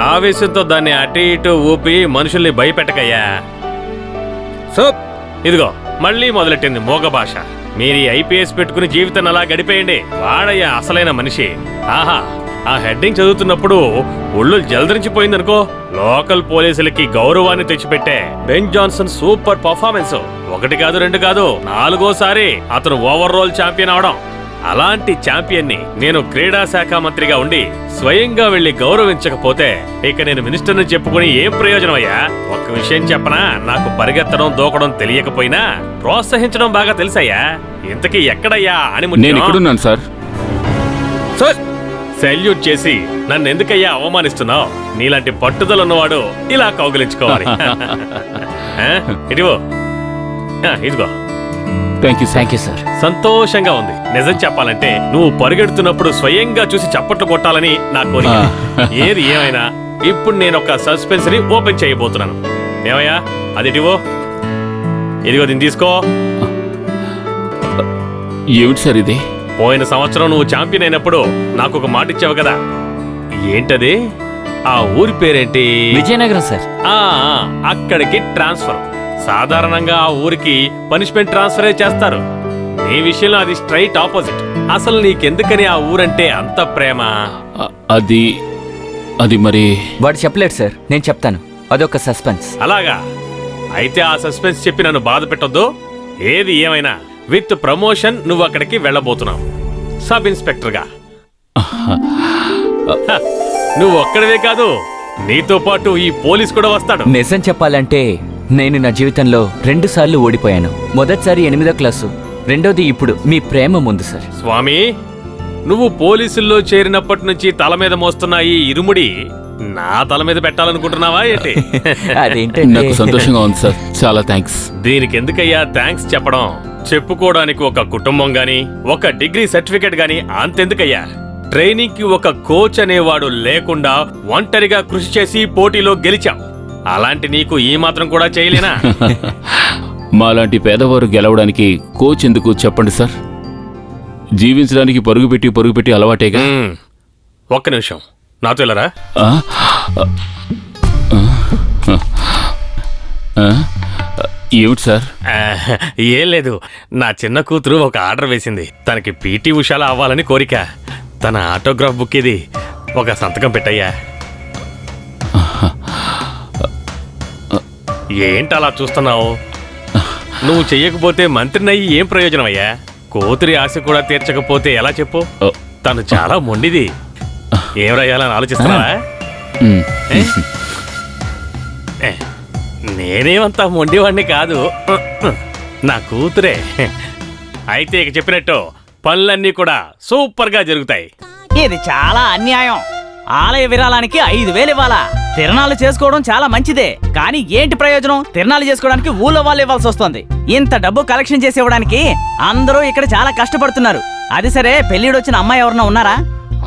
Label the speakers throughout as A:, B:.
A: ఆవేశంతో దాన్ని అటు ఇటు ఊపి మనుషుల్ని భయపెట్టకయ్యా. ఇదిగో మళ్ళీ మొదలెట్టింది మోగ భాష. మీరు ఐపీఎస్ పెట్టుకుని జీవితాన్ని అలా గడిపేయండి. వాడయ్యా అసలైన మనిషి. ఆహా, ఆ హెడ్డింగ్ చదువుతున్నప్పుడు ఒళ్ళు జలదరించిపోయిందనుకో. లోకల్ పోలీసులకి గౌరవాన్ని తెచ్చిపెట్టే బెన్ జాన్సన్ సూపర్ పర్ఫార్మెన్స్. 1 కాదు 2 కాదు 4గోసారి అతను ఓవరాల్ ఛాంపియన్ అవడం. అలాంటి ఛాంపియన్ ని నేను క్రీడా శాఖ మంత్రిగా ఉండి స్వయంగా వెళ్లి గౌరవించకపోతే ఇక నేను మినిస్టర్ని చెప్పుకుని ఏం ప్రయోజనం అయ్యా? ఒక్క విషయం చెప్పనా, నాకు పరిగెత్తడం దూకడం తెలియకపోయినా ప్రోత్సహించడం బాగా తెలుసయ్యా. ఇంతకీ ఎక్కడయ్యా అని
B: నేను ఇక్కడున్నాను సార్.
A: సెల్యూట్ చేసి నన్ను ఎందుకయ్యా అవమానిస్తున్నావు? నీలాంటి పట్టుదల ఉన్నవాడు ఇలా కౌగిలించుకోవాలి. ఇదిగో ఇదిగో.
B: Thank you sir.
A: సంతోషంగా ఉంది. నిజం చెప్పాలంటే నువ్వు పరిగెడుతున్నప్పుడు స్వయంగా చూసి చప్పట్లు కొట్టాలని నా కోరిక. ఏది ఏమైనా ఇప్పుడు నేను ఒక సస్పెన్స్ ని ఓపెన్ చేయబోతున్నాను. ఏమయ్యా అదిటివో? ఇదిగో దీన్ని తీసుకో.
B: ఏమిటి సార్ ఇది?
A: పోయిన సంవత్సరం నువ్వు ఛాంపియన్ అయినప్పుడు నాకు ఒక మాట ఇచ్చావు కదా. ఏంటది? ఆ ఊరి పేరేంటి?
C: విజయనగరం సార్.
A: అక్కడికి ట్రాన్స్ఫర్. సాధారణంగా ఆ ఊరికి పనిష్మెంట్ ట్రాన్స్ఫరే చేస్తారు. నీ విషయంలో అది స్ట్రైట్ ఆపోజిట్. అసలు నీకెందుకని ఆ ఊరంటే అంత ప్రేమ?
B: అది మరి
C: వాడు చెప్పలేడు సార్, నేను చెప్తాను. అదొక సస్పెన్స్.
A: అలాగా? అయితే ఆ సస్పెన్స్ చెప్పి నన్ను బాధ పెట్టొద్దు. ఏది ఏమైనా విత్ ప్రమోషన్ నువ్వు అక్కడికి వెళ్ళబోతున్నావు సబ్ ఇన్స్పెక్టర్ గా. నువ్వు ఒక్కడివే కాదు, నీతో పాటు ఈ పోలీస్ కూడా వస్తాడు.
C: నిజం చెప్పాలంటే నేను నా జీవితంలో 2 సార్లు ఓడిపోయాను. మొదటిసారి 8వ క్లాసు, రెండోది ఇప్పుడు మీ ప్రేమ ముందు సార్.
A: స్వామి, నువ్వు పోలీసుల్లో చేరినప్పటి నుంచి తల మీద మోస్తున్న ఈ ఇరుముడి నా తల మీద పెట్టాలనుకుంటున్నావా ఏంటి?
C: అదేంటంటే
B: నాకు సంతోషంగా ఉంది సార్. చాలా థ్యాంక్స్.
A: దీనికి ఎందుకయ్యా థ్యాంక్స్ చెప్పడం? చెప్పుకోవడానికి ఒక కుటుంబం గాని ఒక డిగ్రీ సర్టిఫికెట్ గాని అంతెందుకయ్యా? ట్రైనింగ్ కి ఒక కోచ్ అనేవాడు లేకుండా ఒంటరిగా కృషి చేసి పోటీలో గెలిచావు. అలాంటి నీకు ఈ మాత్రం కూడా చేయలేనా?
B: మాలాంటి పేదవారు గెలవడానికి కోచ్ ఎందుకు చెప్పండి సార్? జీవించడానికి పరుగుపెట్టి అలవాటేగా.
A: ఒక్క నిమిషం నాతో వెళ్ళరా?
B: ఏమిటి సార్?
A: ఏం లేదు, నా చిన్న కూతురు ఒక ఆర్డర్ వేసింది. తనకి పీటీ ఉషాలా అవ్వాలని కోరిక. తన ఆటోగ్రాఫ్ బుక్ ఇది. ఒక సంతకం పెట్టయ్యా. ఏంటలా చూస్తున్నావు? నువ్వు చెయ్యకపోతే మంత్రినయ్యి ఏం ప్రయోజనం అయ్యా? కూతురి ఆశ కూడా తీర్చకపోతే ఎలా చెప్పు? తను చాలా మొండిది. ఏం రాయాలని ఆలోచిస్తున్నావా? నేనేమంతా మొండివాణ్ణి కాదు, నా కూతురే. అయితే ఇక చెప్పినట్టు పనులన్నీ కూడా సూపర్ గా జరుగుతాయి.
D: ఇది చాలా అన్యాయం. ఆలయ విరాళానికి 5,000 ఇవ్వాలా? తిరణాలు చేసుకోవడం చాలా మంచిదే, కానీ ఏంటి ప్రయోజనం? తిరణాలు చేసుకోవడానికి ఊళ్ళో వాళ్ళు ఇవ్వాల్సి వస్తుంది. ఇంత డబ్బు కలెక్షన్ చేసి ఇవ్వడానికి అందరూ ఇక్కడ చాలా కష్టపడుతున్నారు. అది సరే, పెళ్లిడొచ్చిన అమ్మాయి ఎవరన్నా ఉన్నారా?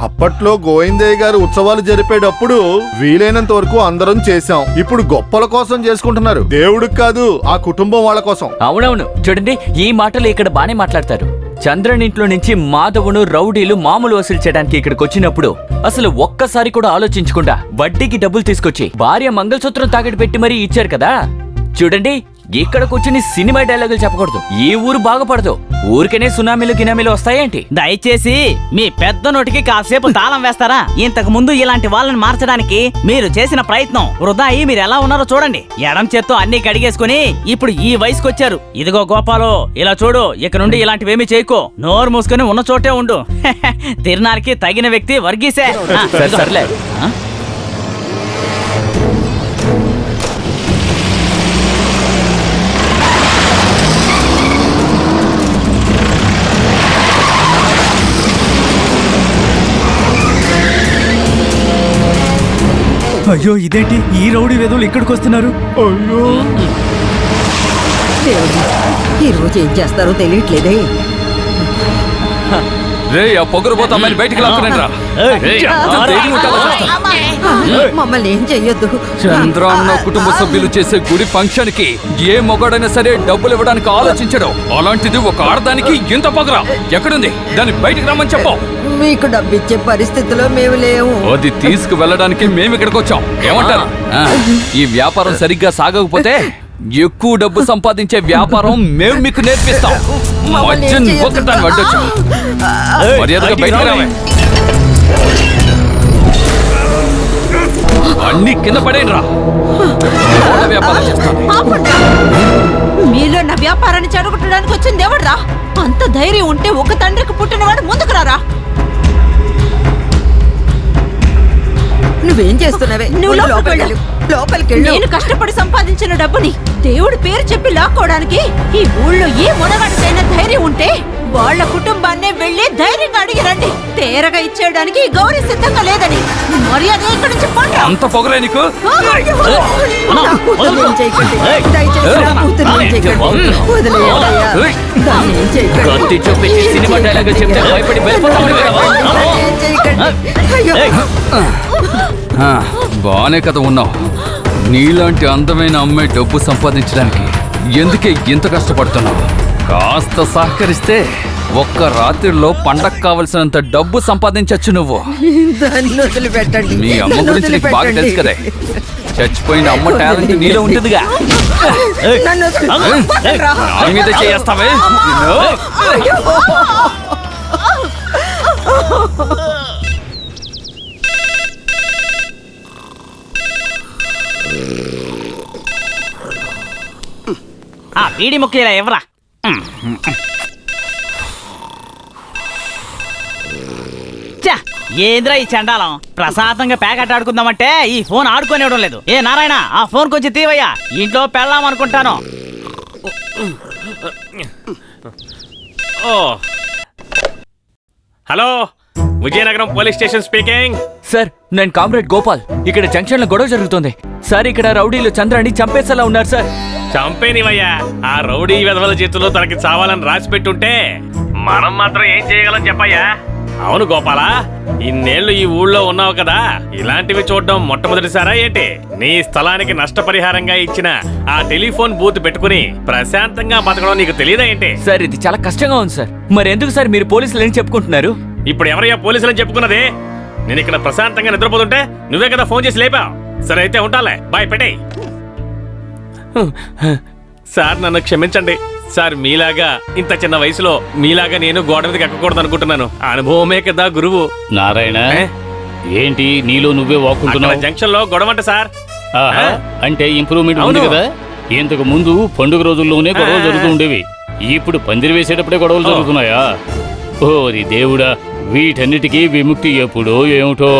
E: అప్పట్లో గోవిందయ్య గారు ఉత్సవాలు జరిపేటప్పుడు వీలైనంత వరకు అందరం చేశాం. ఇప్పుడు గొప్పల కోసం చేసుకుంటున్నారు, దేవుడికి కాదు, ఆ కుటుంబం వాళ్ళ కోసం.
C: అవునవును, చూడండి, ఈ మాటలు ఇక్కడ బానే మాట్లాడతారు. చంద్రన్ ఇంట్లో నుంచి మాధవును రౌడీలు మామూలు వసూలు చేయడానికి ఇక్కడికి వచ్చినప్పుడు అసలు ఒక్కసారి కూడా ఆలోచించకుండా వడ్డీకి డబ్బులు తీసుకొచ్చి భార్య మంగళసూత్రం తాకట్టు పెట్టి మరీ ఇచ్చారు కదా. చూడండి, ఇక్కడ కూర్చుని సినిమా డైలాగులు చెప్పకూడదు. ఈ ఊరు బాగుపడదు. ఊరికనే సునామీలు గినామీలు వస్తాయేంటి?
D: దయచేసి మీ పెద్ద నోటికి కాసేపు తాళం వేస్తారా? ఇంతకు ముందు ఇలాంటి వాళ్ళని మార్చడానికి మీరు చేసిన ప్రయత్నం వృధా అయ్యి మీరు ఎలా ఉన్నారో చూడండి. ఎడం చేత్తో అన్ని కడిగేసుకుని ఇప్పుడు ఈ వయసుకొచ్చారు. ఇదిగో గోపాలు, ఇలా చూడు, ఇక నుండి ఇలాంటివేమీ చేయకు. నోరు మూసుకుని ఉన్న చోటే ఉండు. తిరునాళ్ళకి తగిన వ్యక్తి వర్గీసే.
C: సర్లే.
F: అయ్యో, ఇదేంటి ఈ రౌడీ వెధవులు ఇక్కడికి వస్తున్నారు?
E: అయ్యో,
G: ఈ రోజు ఏం చేస్తారో తెలియట్లేదే. రే ఆ పొగరు పోతా అమ్మాయిని బయటికి లాక్కురండి రా. ఎంత ధైర్యం ఉంటే అలా చేస్తారు.
H: మమ్మల్ని ఏం చెయ్యొద్దు.
G: చంద్రన్న కుటుంబ సభ్యులు చేసే గుడి ఫంక్షన్ కి ఏ మొగాడైనా సరే డబ్బులు ఇవ్వడానికి ఆలోచించడం, అలాంటిది ఒక ఆడదానికి ఇంత పొగరా ఎక్కడుంది? దాన్ని బయటికి రమ్మని చెప్పు.
H: మీకు డబ్బిచ్చే పరిస్థితిలో మేము లేవు.
G: అది తీసుకు వెళ్ళడానికి మేము ఇక్కడికి వచ్చాం. ఏమంటారు? ఈ వ్యాపారం సరిగ్గా సాగకపోతే ఎక్కువ డబ్బు సంపాదించే వ్యాపారం మేము మీకు నేర్పిస్తాం. మధ్యన ఒకదాన్ని వడ్డొచ్చు. మర్యాదగా బయటికి రావే. అన్ని కింద పడేయండి రా. వ్యాపారం చేస్తాను.
H: మీలో నా వ్యాపారాన్ని చెడగొట్టడానికి వచ్చింది ఎవడ్రా? అంత ధైర్యం ఉంటే ఒక తండ్రికి పుట్టినవాడు ముందుకు రారా. నువ్వేం చేస్తున్నావే? నువ్వు లోపలికి వెళ్ళు. నేను కష్టపడి సంపాదించిన డబ్బుని దేవుడి పేరు చెప్పి లాక్కోవడానికి ఈ ఊళ్ళో ఏ మొనగాడికైనా ధైర్యం ఉంటే వాళ్ళ కుటుంబాన్నే వెళ్ళి ధైర్యంగా అడిగి రండి. తేరగా ఇచ్చేయడానికి ఈ గౌరీ సిద్ధంగా లేదని మర్యాద ఇక్కడ నుంచి పోండి.
G: అంత పొగరే నీకు?
H: నా కూతుర్ని ఏం చేయకండి. దయచేసి నా కూతుర్ని ఏం చేయకండి. వదిలేయండి అయ్యా. దాన్ని ఏం చేయకండి.
C: కత్తి చూపించి సినిమా డైలాగ్ చెప్తే భయపడి వెళ్ళిపోతామని కదా?
H: దాన్ని ఏం చేయకండి. అయ్యో.
G: బానే కదా ఉన్నావు. నీలాంటి అందమైన అమ్మాయి డబ్బు సంపాదించడానికి ఎందుకే ఇంత కష్టపడుతున్నావు? కాస్త సహకరిస్తే ఒక్క రాత్రిలో పండగ కావలసినంత డబ్బు సంపాదించచ్చు నువ్వు.
H: దాన్ని వదిలిపెట్టండి.
G: మీ అమ్మ గురించి నీకు బాగా తెలుసు కదా. చచ్చిపోయిన అమ్మ టాలెంట్ నీలో ఉంటుందిగా.
H: నన్ను వదిలిపెట్టరా.
G: నా మీద చేస్తావే.
D: ఆ బీడి ముక్కలేరా ఎవరా? ఏంద్రా ఈ చండాలం? ప్రశాంతంగా ప్యాకెట్ ఆడుకుందామంటే ఈ ఫోన్ ఆడుకోనివ్వడం లేదు. ఏ నారాయణ, ఆ ఫోన్ కొంచెం తీవయ్యా. ఇంట్లో పెళ్ళాం అనుకుంటాను.
A: Oh hello, Vizianagaram police station speaking.
C: Sir, నేను కామ్రేడ్ గోపాల్. ఇక్కడ జంక్షన్ లో గొడవ జరుగుతుంది సార్. ఇక్కడ రౌడీలు చంద్రాన్ని చంపేసేలా ఉన్నారు సార్.
A: చంపేనివయ్యా. ఆ రౌడీ వెధవల చేతుల్లో తనకి చావాలని రాసి పెట్టుంటే మనం మాత్రం ఏం చేయగలం చెప్పయ్యా. అవును గోపాలా, ఇన్నేళ్లు ఈ ఊళ్ళో ఉన్నావు కదా, ఇలాంటివి చూడడం మొట్టమొదటిసారా ఏంటి? నీ స్థలానికి నష్టపరిహారంగా ఇచ్చిన ఆ టెలిఫోన్ బూత్ పెట్టుకుని ప్రశాంతంగా బతకడం నీకు తెలియదా ఏంటి?
C: సార్, ఇది చాలా కష్టంగా ఉంది సార్. మరి ఎందుకు సార్ మీరు పోలీసులు ఏం చెప్పుకుంటున్నారు?
A: ఇప్పుడు ఎవరయ్యా పోలీసులని చెప్పుకున్నది? నేను ఇక్కడ ప్రశాంతంగా నిద్రపోతుంటే నువ్వే కదా ఫోన్ చేసి లేపావు. సరే అయితే ఉంటాలే, బాయ్, పెట్టేయ్. సార్, నన్ను క్షమించండి సార్. మీలాగా ఇంత చిన్న వయసులో మీలాగా నేను గోడ మీదకి ఎక్కకూడదు అనుకుంటున్నాను. అనుభవమే కదా గురువు.
B: నారాయణ,
A: ఏ?
B: ఏంటి నీలో నువ్వే వాక్కుంటున్నావు?
A: జంక్షన్ లో గొడవంట సార్.
B: ఆహా, అంటే ఇంప్రూవ్మెంట్ ఉంది
A: అవును.
B: కదా. ఇంతకు ముందు పండుగ రోజుల్లోనే గొడవలు జరుగుతూ ఉండేవి. ఇప్పుడు పందిరి వేసేటప్పుడే గొడవలు జరుగుతున్నాయా? ఓరి దేవుడా, వీటన్నిటికీ విముక్తి ఎప్పుడో ఏమిటో.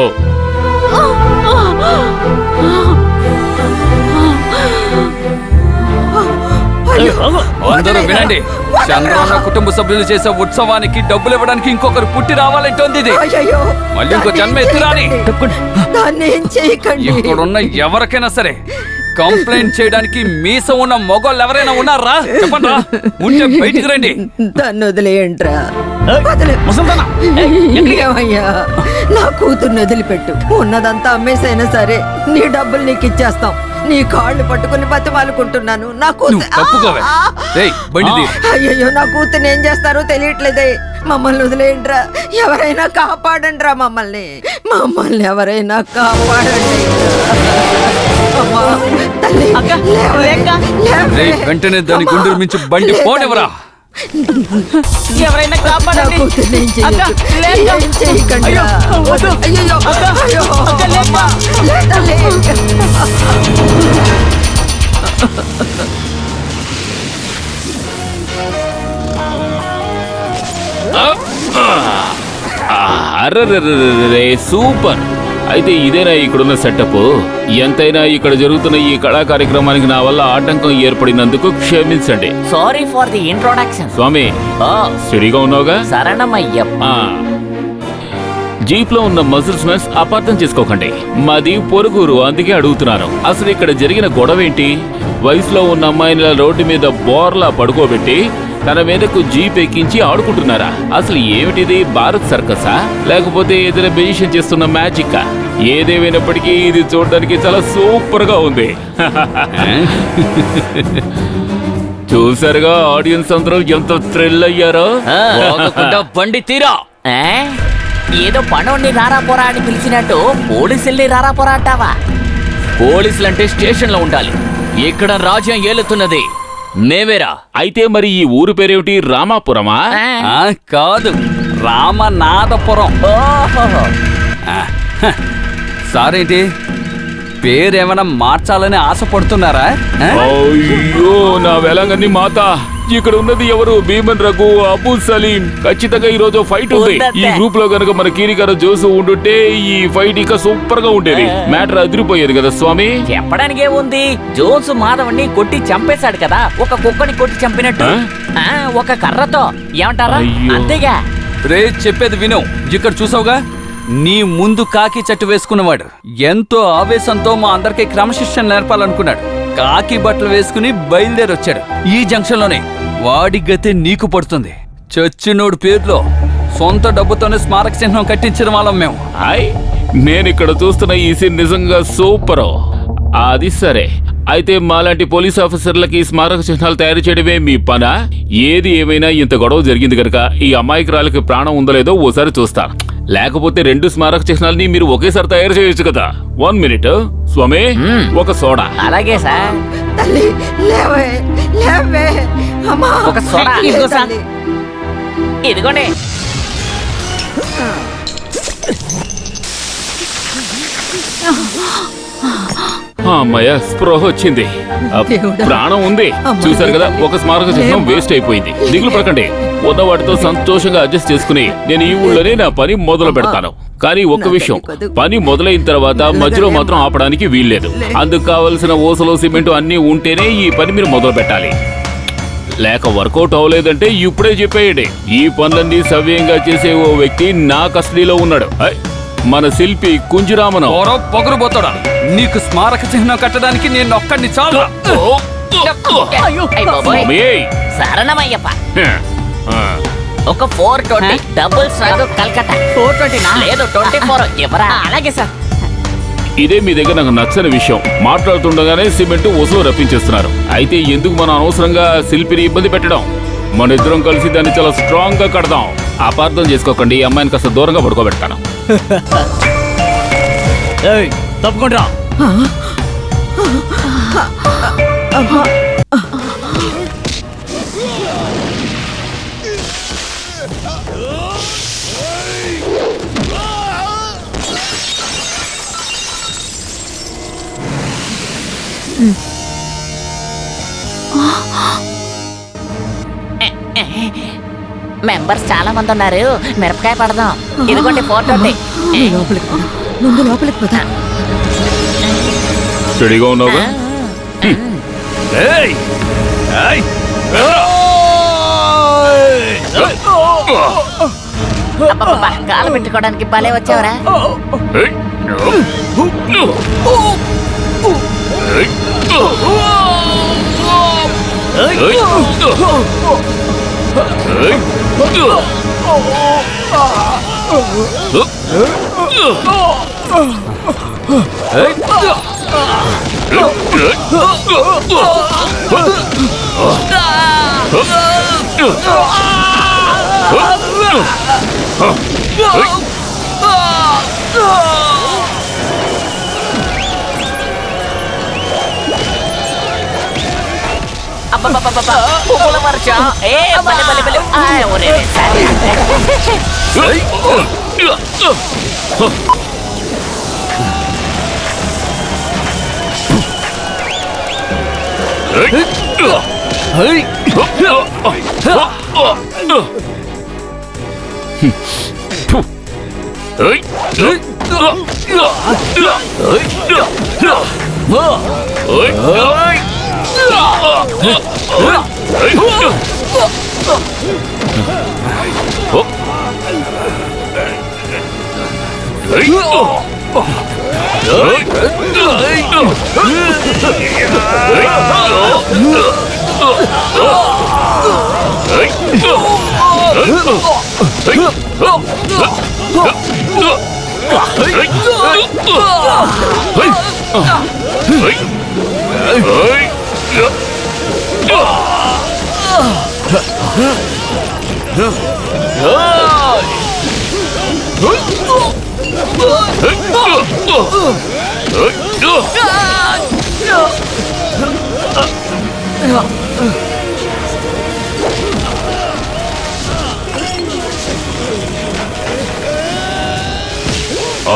G: అందరూ వినండి. చంద్రన్న కుటుంబ సభ్యులు చేసే ఉత్సవానికి డబ్బులు ఇవ్వడానికి ఇంకొకరు పుట్టి రావాలంటోంది ఇది.
H: అయ్యయ్యో.
G: మళ్ళీ ఇంకో జన్మ ఎత్తురాని.
H: దాన్ని ఏం చేయకండి.
G: ఇక్కడున్న ఎవరికైనా సరే కంప్లైంట్ చేయడానికి మీసం ఉన్న మొగోళ్ళు ఎవరైనా ఉన్నారా? చెప్పండి రా. ఉంటే బయటికి రండి.
H: దాన్ని వదిలేయండిరా.
D: ముసల్దానా,
H: ఏమయ్యా, నా కూతుర్ని వదిలిపెట్టు. ఉన్నదంతా అమ్మేసైనా సరే నీ డబ్బులు నీకు ఇచ్చేస్తాం. నీ కాళ్ళు పట్టుకుని బతిమాలుకుంటున్నాను. నా
G: నువ్వు తప్పుకోవే. ఏయ్, బండి తీ.
H: అయ్యయ్యో, నా కూతుర్ని ఏం చేస్తారో తెలియట్లేదే. మమ్మల్ని వదిలేయండిరా. ఎవరైనా కాపాడండిరా. మమ్మల్ని ఎవరైనా కాపాడండి. అమ్మా, తల్లి, లేవే, లేవే.
G: రేయ్, వెంటనే దాని గుండెలు మించి బండి పోనివ్వరా.
D: ఎవరైనా
H: నా
D: కాపాడండి.
H: కూతుర్ని ఏం
D: అక్క,
H: చేయొద్దు.
D: లేక.
H: ఏం చేయకండిరా.
D: అయ్యో, వద్దు.
H: అయ్యయ్యో, అయ్యో.
D: అక్క, లేక.
H: లే, తల్లి.
B: అర్రర్రర్రర్రే, సూపర్. అయితే ఇదేనా ఇక్కడున్న సెటప్? ఎంతైనా ఇక్కడ జరుగుతున్న ఈ కళా కార్యక్రమానికి నా వల్ల ఆటంకం ఏర్పడినందుకు క్షమించండి.
C: Sorry for the introduction.
B: స్వామి, స్టడీగా ఉన్నావుగా?
C: శరణమయ్యప్ప.
B: జీప్ లో ఉన్న మజిల్స్ మెన్స్ అపార్థం చేసుకోకండి. మాది పొరుగురు, అందుకే అడుగుతున్నాను. అసలు ఇక్కడ జరిగిన గొడవ ఏంటి? వయసులో ఉన్న అమ్మాయిని రోడ్డు మీద బోర్లా పడుకోబెట్టి తన మీదకు జీప్ ఎక్కించి ఆడుకుంటున్నారా? అసలు ఏమిటిది, భారత్ సర్కసా లేకపోతే ఏదైనా బెజిషన్ చేస్తున్న మ్యాజిక్? ఏదేమైనప్పటికీ ఇది చూడడానికి చాలా సూపర్ గా ఉంది. చూసారుగా ఆడియన్స్ అందరూ ఎంత థ్రిల్ అయ్యారో.
C: బండి తీరా. ఏదో పనోడిని రారా పోరా అని పిలిచినట్టు పోలీసుల్ని రారా పోరా అంటావా? పోలీసులంటే స్టేషన్ లో ఉండాలి. ఇక్కడ రాజ్యం ఏలుతున్నది మేవేరా.
B: అయితే మరి ఈ ఊరు పేరేమిటి, రామాపురమా?
G: కాదు, రామనాథపురం. సారేంటి, పేరేమైనా మార్చాలని ఆశపడుతున్నారా?
B: అయ్యో నా వెలంగని మాత, ఇక్కడ ఉన్నది ఎవరు? భీమన్ రఘు, అబూ సలీం. ఖచ్చితంగా ఈ రోజు ఫైట్ ఉంది. ఈ గ్రూప్ లో గనుక మన కీరికర జోసు ఉండుంటే ఈ ఫైట్ ఇక సూపర్ గా ఉండేది. మ్యాటర్ అదిరిపోయేది కదా స్వామి.
C: చెప్పడానికి ఏముంది, జోన్స్ మాధవన్ని కొట్టి చంపేశాడు కదా, ఒక కుక్కని కొట్టి చంపినట్టు. ఒక కర్రతో. ఏమంటారా? అంతేగా.
G: రే చెప్పేది విను. ఇక్కడ చూసావుగా, నీ ముందు కాకి చెట్టు వేసుకున్నవాడు ఎంతో ఆవేశంతో మా అందరికి క్రమశిక్షణ నేర్పాలనుకున్నాడు. కాకి బట్టలు వేసుకుని బయలుదేరొచ్చాడు. ఈ జంక్షన్ లోనే వాడి గతి నీకు పడుతుంది. చచ్చినోడు పేరులో సొంత డబ్బుతోనే స్మారక చిహ్నం కట్టించిన వాళ్ళం మేము.
B: నేను ఇక్కడ చూస్తున్న ఈ సీన్ నిజంగా సూపర్. అది సరే, అయితే మాలాంటి పోలీస్ ఆఫీసర్లకి స్మారక చిహ్నాలు తయారు చేయడమే మీ పనా? ఏది ఏమైనా ఇంత గొడవ జరిగింది కనుక ఈ అమాయకురాలకి ప్రాణం ఉందో లేదో ఓసారి చూస్తాను. లేకపోతే 2 స్మారక చిహ్నాలని మీరు ఒకేసారి తయారు చేయొచ్చు కదా. 1 మినిట్ స్వామి, ఒక సోడా.
C: అలాగే సార్.
H: తల్లి లేవే లేవే అమ్మా.
C: ఒక సోడా.
H: ఇదిగో సార్.
C: ఇదిగోండి.
B: అమ్మయ్య, స్పృహ వచ్చింది. ప్రాణం ఉంది. చూసారు కదా, ఒక స్మారక చిహ్నం వేస్ట్ అయిపోయింది. దిగులు పడకండి, ఉన్న వాటితో సంతోషంగా అడ్జస్ట్ చేసుకుని నేను ఈ ఊళ్ళోనే నా పని మొదలు పెడతాను. కానీ ఒక్క విషయం, పని మొదలైన తర్వాత మధ్యలో మాత్రం ఆపడానికి వీల్లేదు. అందుకు కావలసిన ఓసలో సిమెంట్ అన్నీ ఉంటేనే ఈ పని మీరు మొదలు పెట్టాలి. లేక వర్కౌట్ అవ్వలేదంటే ఇప్పుడే చెప్పేయండి. ఈ పనులన్నీ సవ్యంగా చేసే ఓ వ్యక్తి నా కస్టడీలో ఉన్నాడు. మన శిల్పి కుంజురామను.
G: పొగరుబోతాడా? నీకు స్మారక చిహ్నం కట్టడానికి నేను ఒక్కడిని చాలు.
C: శరణమయ్యప్ప. ఒక 420 డబుల్ స్ట్రాగ్ కల్కట్టా.
D: 420
C: లేదు 24. ఎవరా?
D: అలాగే సార్.
B: ఇదే మీ దగ్గర నాకు నచ్చని విషయం. మాట్లాడుతుండగానే సిమెంట్ వసూలు రప్పించేస్తున్నారు. అయితే ఎందుకు మనం అనవసరంగా శిల్పిని ఇబ్బంది పెట్టడం? మన ఇద్దరం కలిసి దాన్ని చాలా స్ట్రాంగ్ గా కడదాం. అపార్థం చేసుకోకండి, ఈ అమ్మాయిని కాస్త దూరంగా పడుకోబెడతాను.
F: తప్పకుండా.
C: మెంబర్స్ చాలా మంది ఉన్నారు, మిరపకాయ పడదాం. ఇదిగోండి 420.
H: ముందు లోపలికి పోతా.
B: స్టడీగా ఉన్నావుగా?
C: కాలు పెట్టుకోవడానికి భలే వచ్చావరా. పువ్వుల వర్షం.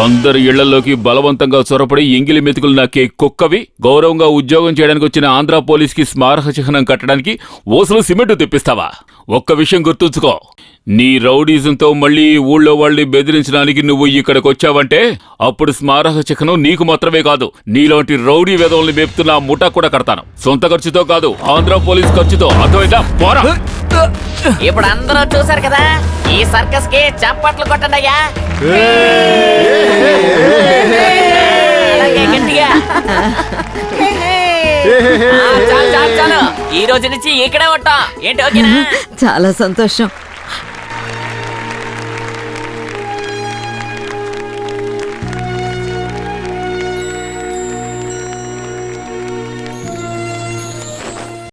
B: అందరి ఇళ్లలోకి బలవంతంగా చొరపడి ఎంగిలి మెతుకులు నాకే కుక్కవి గౌరవంగా ఉద్యోగం చేయడానికి వచ్చిన ఆంధ్ర పోలీస్ కి స్మారక చిహ్నం కట్టడానికి ఓసులు సిమెంట్ తెప్పిస్తావా? ఒక్క విషయం గుర్తుంచుకో, నీ రౌడీజంతో మళ్ళీ ఈ ఊళ్ళో వాళ్ళని బెదిరించడానికి నువ్వు ఇక్కడికి వచ్చావంటే అప్పుడు స్మారక చిహ్నం నీకు మాత్రమే కాదు, నీలాంటి రౌడీ వెధవల్ని మేపుతున్న ఆ ముఠా కూడా కడతాను. సొంత ఖర్చుతో కాదు, ఆంధ్ర పోలీస్ ఖర్చుతో. అర్థమైందా? పోరా.
I: ఇప్పుడు అందరూ చూసారు కదా, ఈ సర్కస్ కి చప్పట్లు కొట్టండి అయ్యా. అలాగే గట్టిగా. చాలు చాలు చాలు, ఈ రోజు నుంచి ఇక్కడే ఉంటాం. ఏంటి ఓకేనా?
H: చాలా సంతోషం.